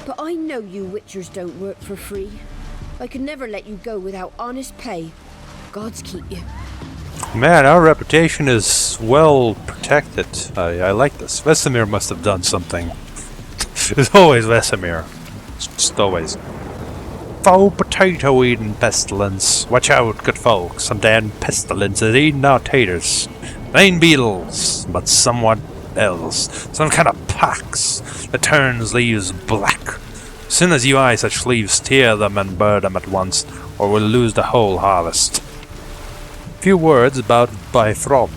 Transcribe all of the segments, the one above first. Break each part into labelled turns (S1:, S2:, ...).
S1: But I know you witchers don't work for free. I could never let you go without honest pay. Gods keep you.
S2: Man, our reputation is well protected. I like this. Vesemir must have done something. It's always Vesemir. It's just always. Foul potato eating pestilence. Watch out, good folks. Some damn pestilence is eating our taters. They ain't beetles, but somewhat else. Some kind of pox that turns leaves black. As soon as you eye such leaves, tear them and burn them at once, or we'll lose the whole harvest. Few words about Bifron.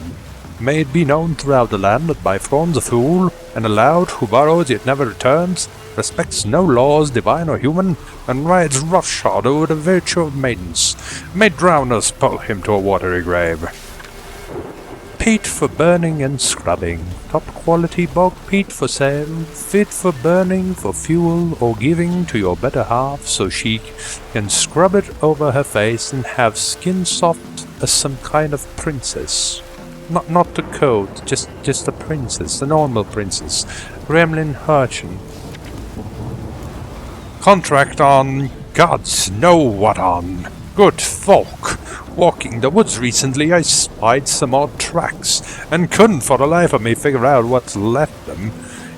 S2: May it be known throughout the land that Bifron's a fool, and a lout who borrows yet never returns, respects no laws divine or human, and rides roughshod over the virtue of maidens. May drowners pull him to a watery grave. Peat for burning and scrubbing. Top quality bog peat for sale, fit for burning, for fuel, or giving to your better half so she can scrub it over her face and have skin soft as some kind of princess. Not the coat, just a princess, a normal princess. Gremlin Hurchin. Contract on gods know what on. Good folk. Walking the woods recently, I spied some odd tracks, and couldn't for the life of me figure out what's left them,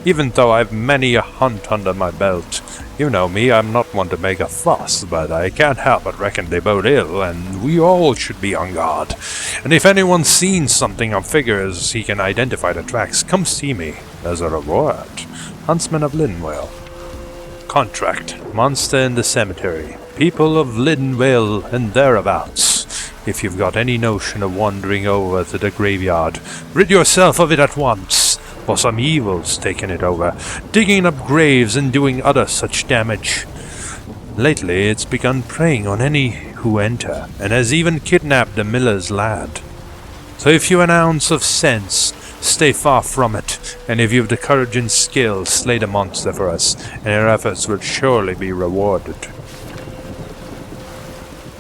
S2: even though I've many a hunt under my belt. You know me, I'm not one to make a fuss, but I can't help but reckon they bode ill, and we all should be on guard. And if anyone's seen something or figures he can identify the tracks, come see me as a reward. Huntsman of Linwell. Contract. Monster in the cemetery. People of Linwell and thereabouts. If you've got any notion of wandering over to the graveyard, rid yourself of it at once, for some evil's taken it over, digging up graves and doing other such damage. Lately it's begun preying on any who enter, and has even kidnapped the miller's lad. So if you've an ounce of sense, stay far from it, and if you've the courage and skill, slay the monster for us, and your efforts will surely be rewarded.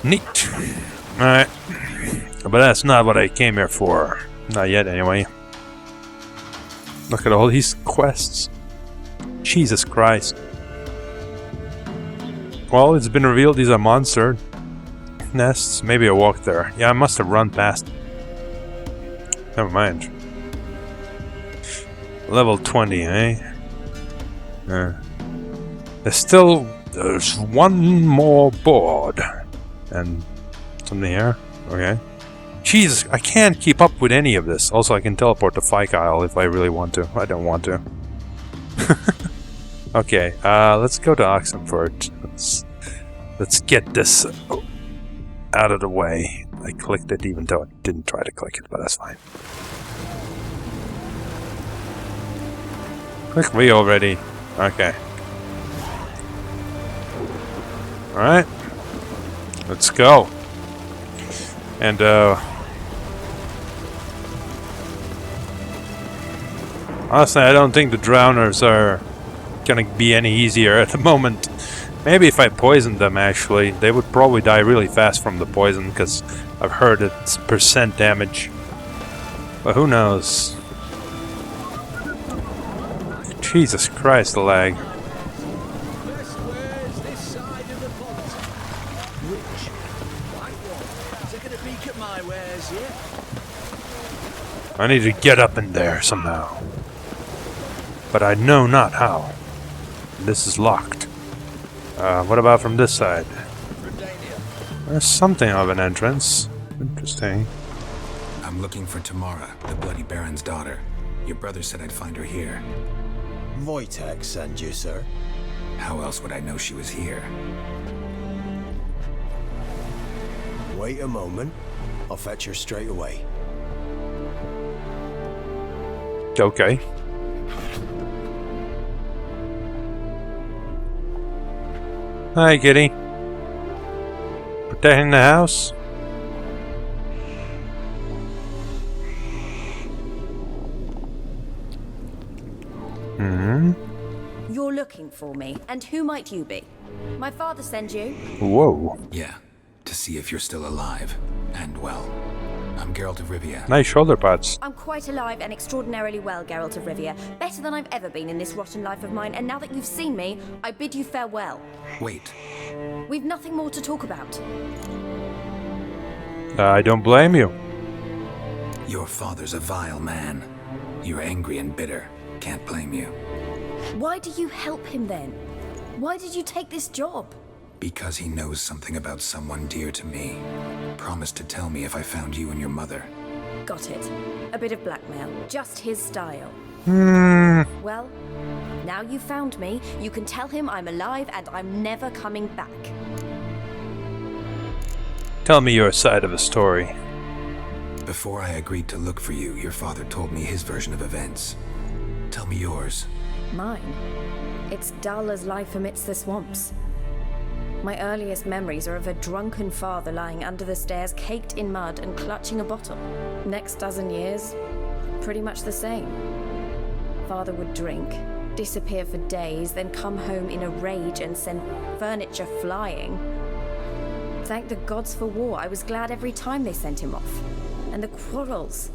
S2: Neat. Alright. But that's not what I came here for. Not yet, anyway. Look at all these quests. Jesus Christ. Well, it's been revealed these are monster nests. Maybe I walked there. Yeah, I must have run past. Never mind. Level 20, eh? There's one more board. And something here. Okay. Jeez, I can't keep up with any of this. Also, I can teleport to Fyke Isle if I really want to. I don't want to. Okay, let's go to Oxenford. Let's get this out of the way. I clicked it even though I didn't try to click it, but that's fine. Click me already. Okay. Alright. Let's go. And, honestly, I don't think the drowners are gonna be any easier at the moment. Maybe if I poisoned them, actually. They would probably die really fast from the poison, because I've heard it's percent damage. But who knows? Jesus Christ, the lag. I need to get up in there somehow. But I know not how. This is locked. What about from this side? There's something of an entrance. Interesting.
S3: I'm looking for Tamara, the Bloody Baron's daughter. Your brother said I'd find her here.
S4: Wojtek sent you, sir.
S3: How else would I know she was here?
S4: Wait a moment. I'll fetch her straight away.
S2: Okay. Hi, kitty. Protecting the house?
S1: You're looking for me, and who might you be? My father sent you?
S2: Whoa.
S3: Yeah, to see if you're still alive and well. I'm Geralt of Rivia.
S2: Nice shoulder pads.
S5: I'm quite alive and extraordinarily well, Geralt of Rivia. Better than I've ever been in this rotten life of mine, and now that you've seen me, I bid you farewell.
S3: Wait.
S5: We've nothing more to talk about.
S2: I don't blame you.
S3: Your father's a vile man. You're angry and bitter. Can't blame you.
S5: Why do you help him then? Why did you take this job?
S3: Because he knows something about someone dear to me. Promised to tell me if I found you and your mother.
S5: Got it. A bit of blackmail. Just his style. Well, now you've found me, you can tell him I'm alive and I'm never coming back.
S2: Tell me your side of the story.
S3: Before I agreed to look for you, your father told me his version of events. Tell me yours.
S5: Mine? It's dull as life amidst the swamps. My earliest memories are of a drunken father lying under the stairs, caked in mud and clutching a bottle. Next dozen years, pretty much the same. Father would drink, disappear for days, then come home in a rage and send furniture flying. Thank the gods for war. I was glad every time they sent him off. And the quarrels.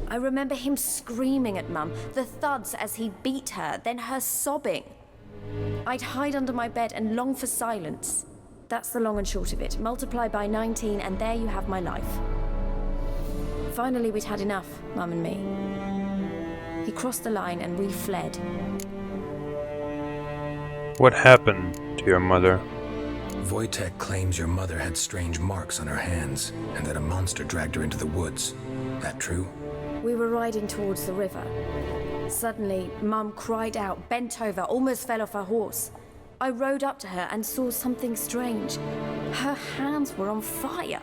S5: I remember him screaming at Mum, the thuds as he beat her, then her sobbing. I'd hide under my bed and long for silence. That's the long and short of it. Multiply by 19 and there you have my life. Finally we'd had enough, Mum and me. He crossed the line and we fled.
S2: What happened to your mother?
S3: Wojtek claims your mother had strange marks on her hands, and that a monster dragged her into the woods. That true?
S5: We were riding towards the river. Suddenly, Mum cried out, bent over, almost fell off her horse. I rode up to her and saw something strange. Her hands were on fire.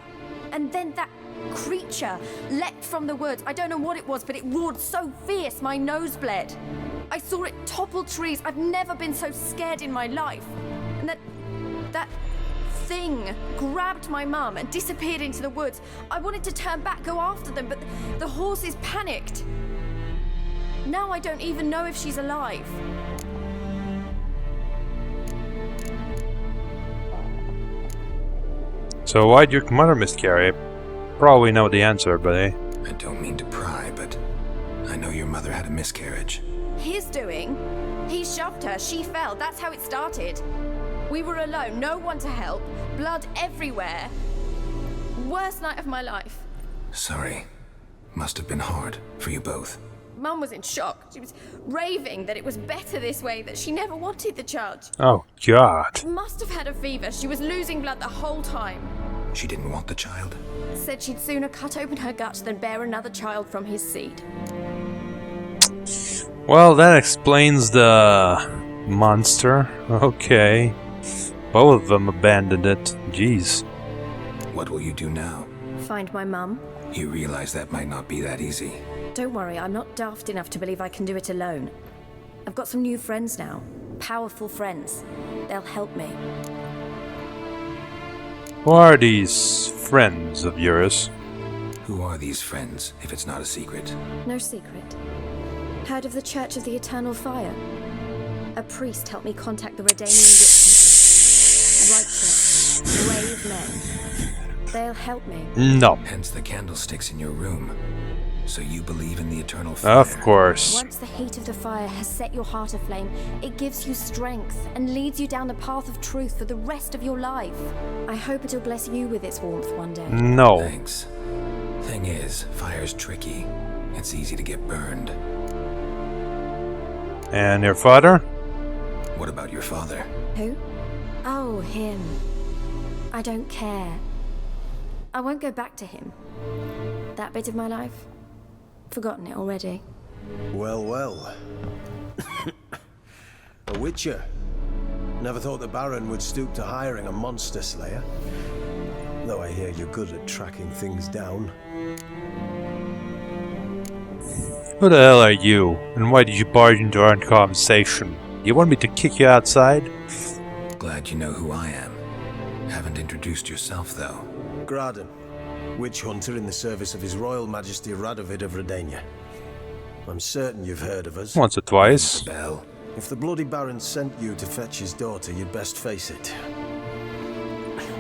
S5: And then that creature leapt from the woods. I don't know what it was, but it roared so fierce my nose bled. I saw it topple trees. I've never been so scared in my life. And that thing grabbed my mum and disappeared into the woods. I wanted to turn back, go after them, but the horses panicked. Now I don't even know if she's alive.
S2: So why'd your mother miscarry? Probably know the answer, but
S3: I don't mean to pry, but I know your mother had a miscarriage.
S5: His doing? He shoved her, she fell, that's how it started. We were alone, no one to help, blood everywhere. Worst night of my life.
S3: Sorry. Must have been hard for you both.
S5: Mum was in shock. She was raving that it was better this way, that she never wanted the child.
S2: oh god.
S5: Must have had a fever. She was losing blood the whole time.
S3: She didn't want the child?
S5: Said she'd sooner cut open her gut than bear another child from his seed.
S2: Well, that explains the monster. Okay. Both of them abandoned it. Jeez.
S3: What will you do now?
S5: Find my mum?
S3: You realize that might not be that easy.
S5: Don't worry, I'm not daft enough to believe I can do it alone. I've got some new friends now. Powerful friends. They'll help me.
S2: Who are these friends of yours?
S3: Who are these friends, if it's not a secret?
S5: No secret. Heard of the Church of the Eternal Fire? A priest helped me contact the Redanian witch. Righteous, brave men. They'll help me.
S2: No.
S3: Hence the candlesticks in your room. So you believe in the eternal fire?
S2: Of course.
S5: Once the heat of the fire has set your heart aflame, it gives you strength and leads you down the path of truth for the rest of your life. I hope it'll bless you with its warmth one day.
S2: No.
S3: Thanks. Thing is, fire's tricky. It's easy to get burned.
S2: And your father?
S3: What about your father?
S5: Who? Oh, him. I don't care. I won't go back to him. That bit of my life? Forgotten it already.
S4: Well, well. A witcher. Never thought the Baron would stoop to hiring a monster slayer. Though I hear you're good at tracking things down.
S2: Who the hell are you? And why did you barge into our conversation? You want me to kick you outside?
S3: Glad you know who I am. Haven't introduced yourself, though.
S4: Graden, witch hunter in the service of His Royal Majesty Radovid of Redania. I'm certain you've heard of us.
S2: Once or twice.
S3: Bell.
S4: If the Bloody Baron sent you to fetch his daughter, you'd best face it.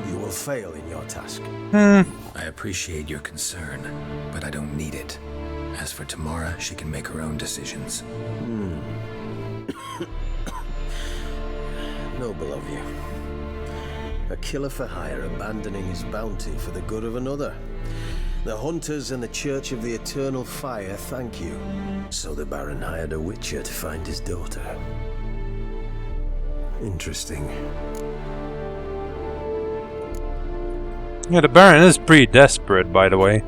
S4: You will fail in your task.
S3: I appreciate your concern, but I don't need it. As for Tamara, she can make her own decisions.
S4: Noble of you. A killer for hire abandoning his bounty for the good of another. The hunters and the Church of the Eternal Fire thank you. So the Baron hired a witcher to find his daughter. Interesting.
S2: Yeah, the Baron is pretty desperate, by the way.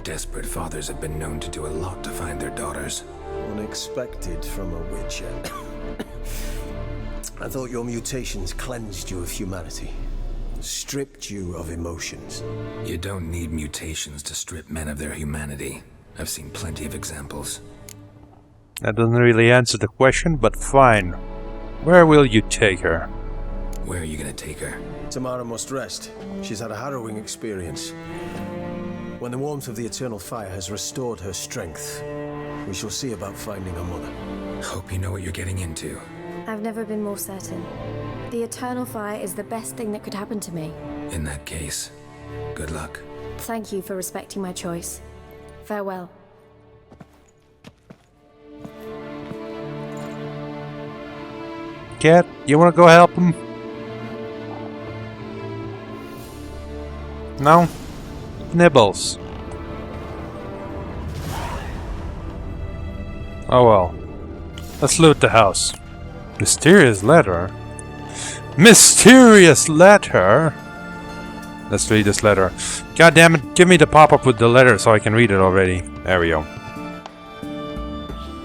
S3: Desperate fathers have been known to do a lot to find their daughters.
S4: Unexpected from a witcher. I thought your mutations cleansed you of humanity. Stripped you of emotions.
S3: You don't need mutations to strip men of their humanity. I've seen plenty of examples.
S2: That doesn't really answer the question, but fine. Where will you take her?
S3: Where are you gonna take her?
S4: Tamara must rest. She's had a harrowing experience. When the warmth of the Eternal Fire has restored her strength, we shall see about finding her mother.
S3: Hope you know what you're getting into.
S5: I've never been more certain. The Eternal Fire is the best thing that could happen to me.
S3: In that case, good luck.
S5: Thank you for respecting my choice. Farewell.
S2: Cat, you wanna go help him? No? Nibbles. Oh well. Let's loot the house. Mysterious letter? Mysterious letter? Let's read this letter. God damn it, give me the pop-up with the letter so I can read it already. There we go.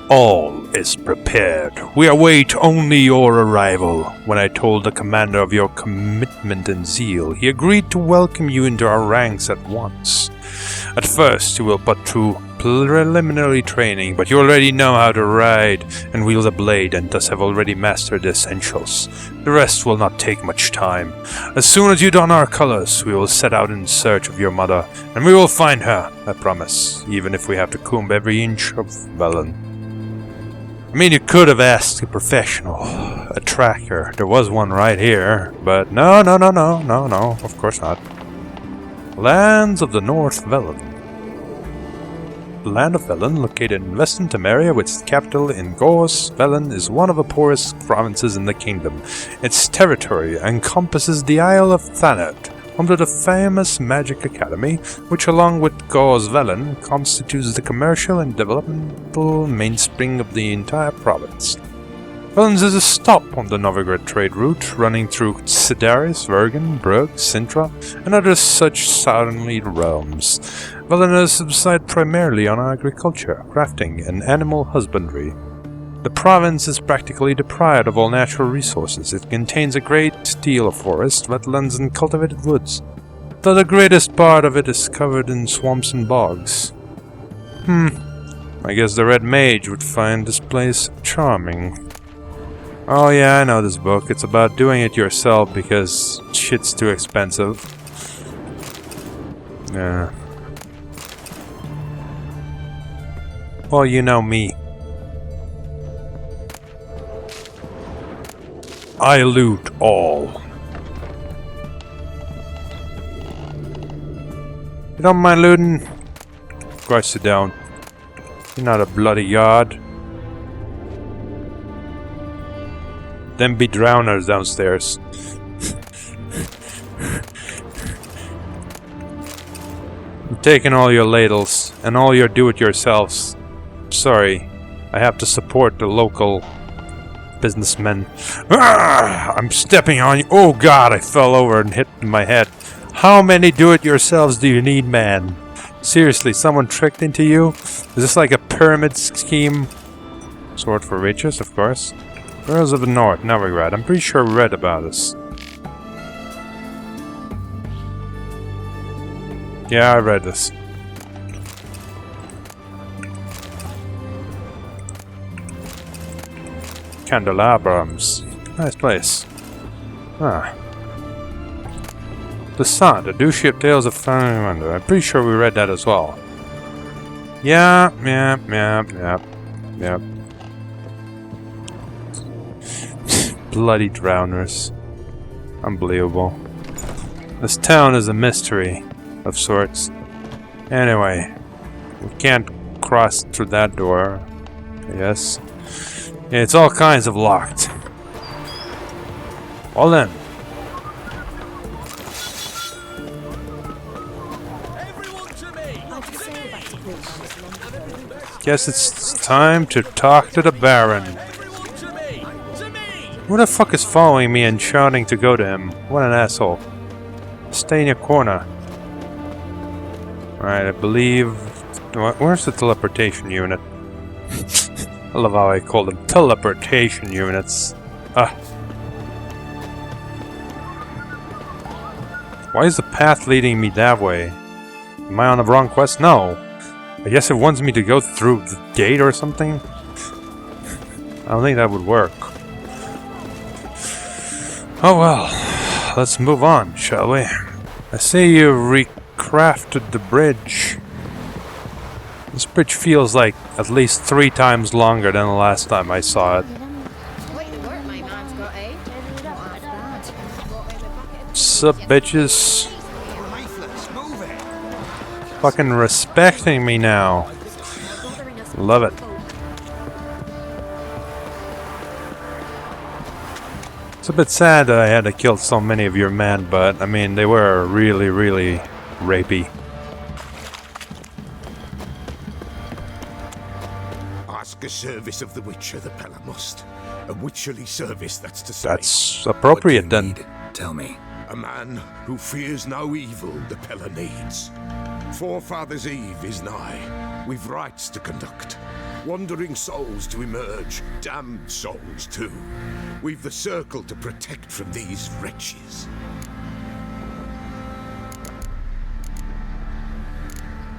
S2: All is prepared. We await only your arrival. When I told the commander of your commitment and zeal, he agreed to welcome you into our ranks at once. At first, you will put through preliminary training, but you already know how to ride and wield a blade and thus have already mastered the essentials. The rest will not take much time. As soon as you don our colors, we will set out in search of your mother, and we will find her, I promise, even if we have to comb every inch of Velen. I mean, you could have asked a professional, a tracker. There was one right here, but no, of course not. Lands of the North Velen. The land of Velen, located in western Temeria with its capital in Gos, Velen is one of the poorest provinces in the kingdom. Its territory encompasses the Isle of Thanet, home to the famous Magic Academy, which along with Gos Velen constitutes the commercial and developmental mainspring of the entire province. Velens is a stop on the Novigrad trade route, running through Sidaris, Vergen, Brugg, Sintra, and other such southernly realms. Velen subside primarily on agriculture, crafting, and animal husbandry. The province is practically deprived of all natural resources. It contains a great deal of forest, wetlands, and cultivated woods, though the greatest part of it is covered in swamps and bogs. I guess the Red Mage would find this place charming. Oh yeah, I know this book. It's about doing it yourself because shit's too expensive. Yeah. Well, you know me. I loot all. You don't mind looting? Of course you don't. You're not a bloody god. Them be drowners downstairs. I'm taking all your ladles and all your do-it-yourselves. Sorry, I have to support the local businessmen. I'm stepping on you. Oh god, I fell over and hit my head. How many do-it-yourselves do you need, man? Seriously, someone tricked into you? Is this like a pyramid scheme? Sword for riches, of course. Girls of the North, Novigrad. I'm pretty sure we read about this. Yeah, I read this. Candelabrums. Nice place. Ah. The Sun, the Duchy Tales of Family Wonder. I'm pretty sure we read that as well. Yeah. Bloody drowners. Unbelievable. This town is a mystery of sorts. Anyway, we can't cross through that door. Yes. It's all kinds of locked. Well then. Guess it's time to talk to the Baron. Who the fuck is following me and shouting to go to him? What an asshole. Stay in your corner. Alright, I believe... Where's the teleportation unit? I love how I call them teleportation units. Why is the path leading me that way? Am I on the wrong quest? No. I guess it wants me to go through the gate or something? I don't think that would work. Oh well. Let's move on, shall we? I see you recrafted the bridge. This bridge feels like at least 3 times longer than the last time I saw it. Sup, bitches? Fucking respecting me now. Love it. It's a bit sad that I had to kill so many of your men, but I mean, they were really, really rapey.
S6: Ask a service of the Witcher, the Pella must. A witcherly service, that's to say.
S2: That's appropriate
S3: What do you
S2: then.
S3: need? Tell me.
S6: A man who fears no evil the Pella needs. Forefathers' Eve is nigh. We've rites to conduct. Wandering souls to emerge. Damned souls too. We've the circle to protect from these wretches.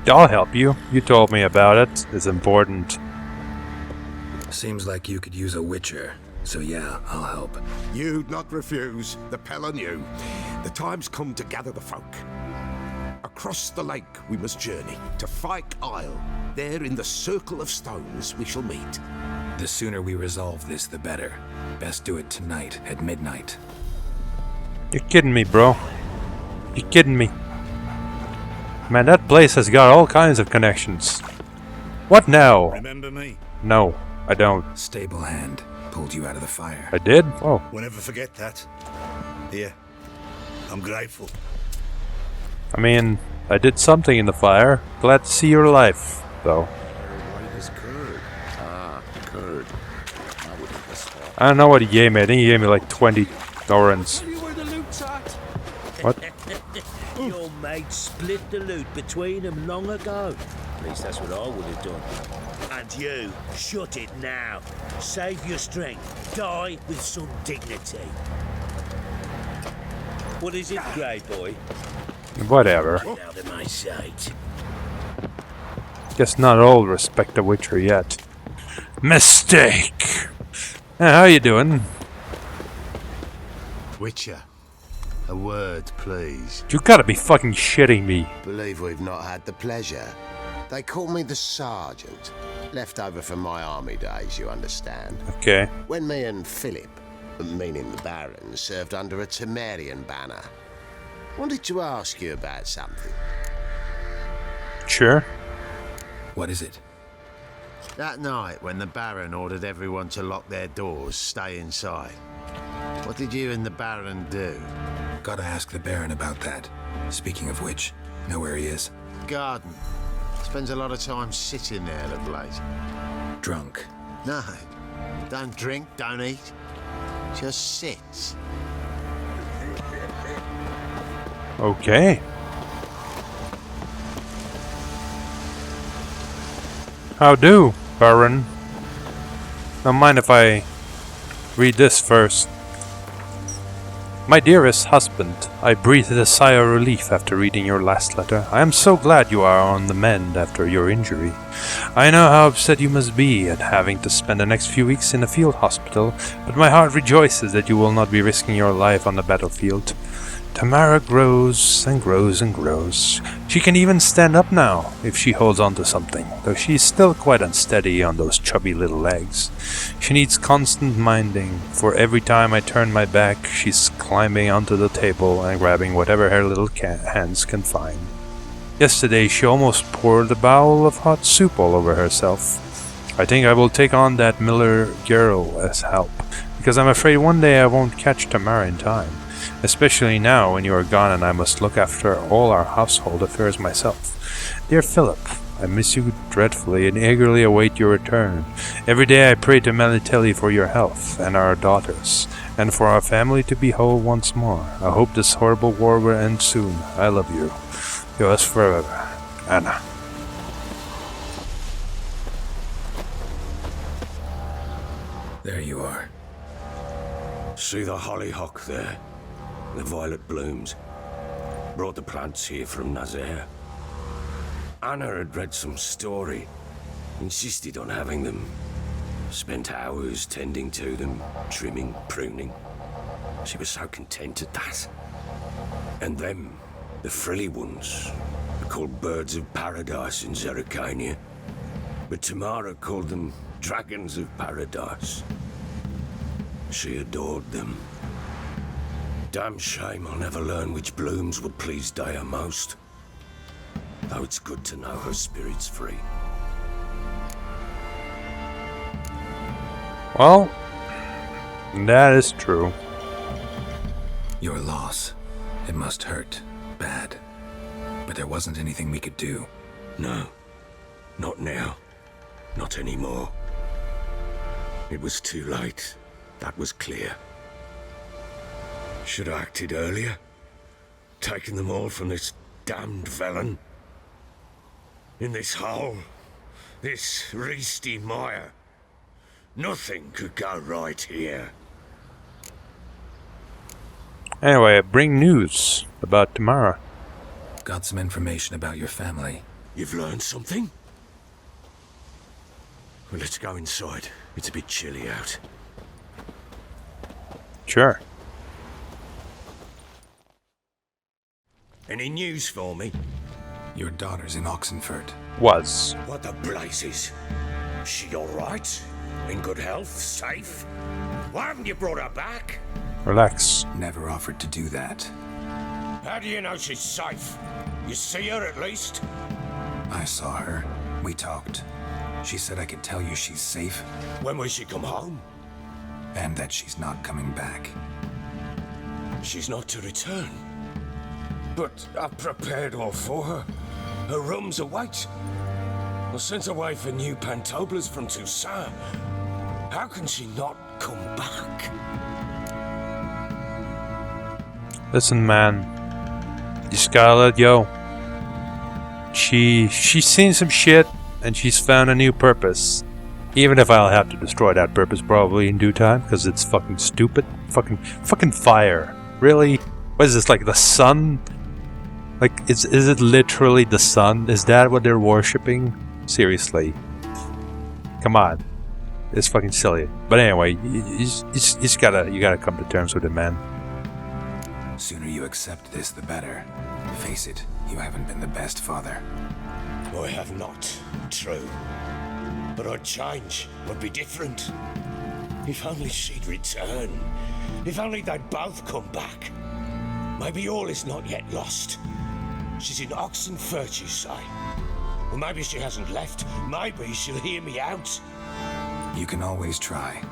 S2: I'll help you. You told me about it. It's important.
S3: Seems like you could use a witcher. So yeah, I'll help.
S6: You'd not refuse, the Pella knew. The time's come to gather the folk. Across the lake we must journey, to Fyke Isle. There in the circle of stones we shall meet.
S3: The sooner we resolve this, the better. Best do it tonight, at midnight.
S2: You're kidding me, bro. You're kidding me. Man, that place has got all kinds of connections. What now?
S7: Remember me?
S2: No, I don't.
S3: Stable hand pulled you out of the fire.
S2: I did? Oh.
S7: We'll never forget that. Here. I'm grateful.
S2: I mean, I did something in the fire. Glad to see your life, though. I don't know what he gave me. I think he gave me like 20 Norans. What?
S8: Your mate split the loot between them long ago. At least that's what I would have done. And you, shut it now. Save your strength. Die with some dignity. What is it, Grey Boy?
S2: Whatever.
S8: Out of my sight.
S2: Guess not all respect the Witcher yet. Mistake! How you doing?
S9: Witcher, a word, please.
S2: You gotta be fucking shitting me.
S9: Believe we've not had the pleasure. They call me the Sergeant. Left over from my army days, you understand.
S2: Okay.
S9: When me and Philip, meaning the Baron, served under a Temerian banner. Wanted to ask you about something.
S2: Sure.
S3: What is it?
S9: That night when the Baron ordered everyone to lock their doors, stay inside. What did you and the Baron do?
S3: Gotta ask the Baron about that. Speaking of which, know where he is?
S9: Garden. Spends a lot of time sitting there of late.
S3: Drunk.
S9: No. Don't drink, don't eat. Just sits.
S2: Okay. How do, Baron? Don't mind if I read this first. My dearest husband, I breathed a sigh of relief after reading your last letter. I am so glad you are on the mend after your injury. I know how upset you must be at having to spend the next few weeks in a field hospital, but my heart rejoices that you will not be risking your life on the battlefield. Tamara grows and grows and grows. She can even stand up now if she holds on to something, though she's still quite unsteady on those chubby little legs. She needs constant minding, for every time I turn my back, she's climbing onto the table and grabbing whatever her little hands can find. Yesterday she almost poured a bowl of hot soup all over herself. I think I will take on that Miller girl as help, because I'm afraid one day I won't catch Tamara in time. Especially now when you are gone and I must look after all our household affairs myself. Dear Philip, I miss you dreadfully and eagerly await your return. Every day I pray to Melitelli for your health and our daughters, and for our family to be whole once more. I hope this horrible war will end soon. I love you. Yours forever, Anna.
S3: There you are.
S6: See the hollyhock there? The violet blooms. Brought the plants here from Nazaire. Anna had read some story. Insisted on having them. Spent hours tending to them, trimming, pruning. She was so content at that. And them, the frilly ones, are called birds of paradise in Zerrikania. But Tamara called them dragons of paradise. She adored them. Damn shame I'll never learn which blooms would please Dea most. Though it's good to know her spirit's free.
S2: Well, that is true.
S3: Your loss. It must hurt. Bad. But there wasn't anything we could do.
S6: No. Not now. Not anymore. It was too late. That was clear. Should have acted earlier. Taken them all from this damned villain. In this hole. This reesty mire. Nothing could go right here.
S2: Anyway, bring news about Tamara.
S3: Got some information about your family.
S6: You've learned something? Well, let's go inside. It's a bit chilly out.
S2: Sure.
S6: Any news for me?
S3: Your daughter's in Oxenfurt.
S2: Was.
S6: What the blazes? She all right? In good health? Safe? Why haven't you brought her back?
S2: Relax.
S3: Never offered to do that.
S6: How do you know she's safe? You see her at least?
S3: I saw her. We talked. She said I could tell you she's safe.
S6: When will she come home?
S3: And that she's not coming back.
S6: She's not to return. But I've prepared all for her. Her rooms await. I sent away for new pantoblas from Toussaint. How can she not come back?
S2: Listen, man. You just gotta let go. She's seen some shit, and she's found a new purpose. Even if I'll have to destroy that purpose probably in due time, because it's fucking stupid. Fucking fire. Really? What is this, like the sun? Like, is it literally the sun? Is that what they're worshipping? Seriously. Come on. It's fucking silly. But anyway, you just gotta come to terms with it, man.
S3: Sooner you accept this, the better. Face it, you haven't been the best father.
S6: I have not. True. But I'd change. I'd be different. If only she'd return. If only they'd both come back. Maybe all is not yet lost. She's in Oxenfurt, you say? Well, maybe she hasn't left. Maybe she'll hear me out.
S3: You can always try.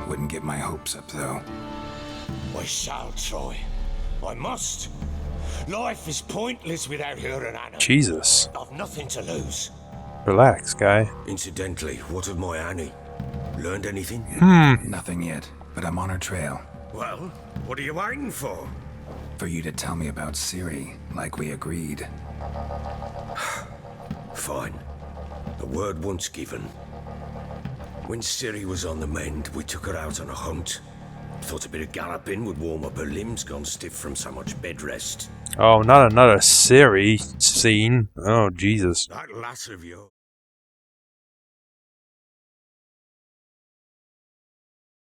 S3: Wouldn't get my hopes up, though.
S6: I shall try. I must. Life is pointless without her and Anna.
S2: Jesus.
S6: I've nothing to lose.
S2: Relax, guy.
S6: Incidentally, what of my Annie? Learned anything?
S3: Nothing yet, but I'm on her trail.
S6: Well, what are you waiting for?
S3: For you to tell me about Ciri, like we agreed.
S6: Fine. The word once given. When Ciri was on the mend, we took her out on a hunt. Thought a bit of galloping would warm up her limbs gone stiff from so much bed rest.
S2: Oh, not another Ciri scene. Oh, Jesus.
S6: That lass of yours.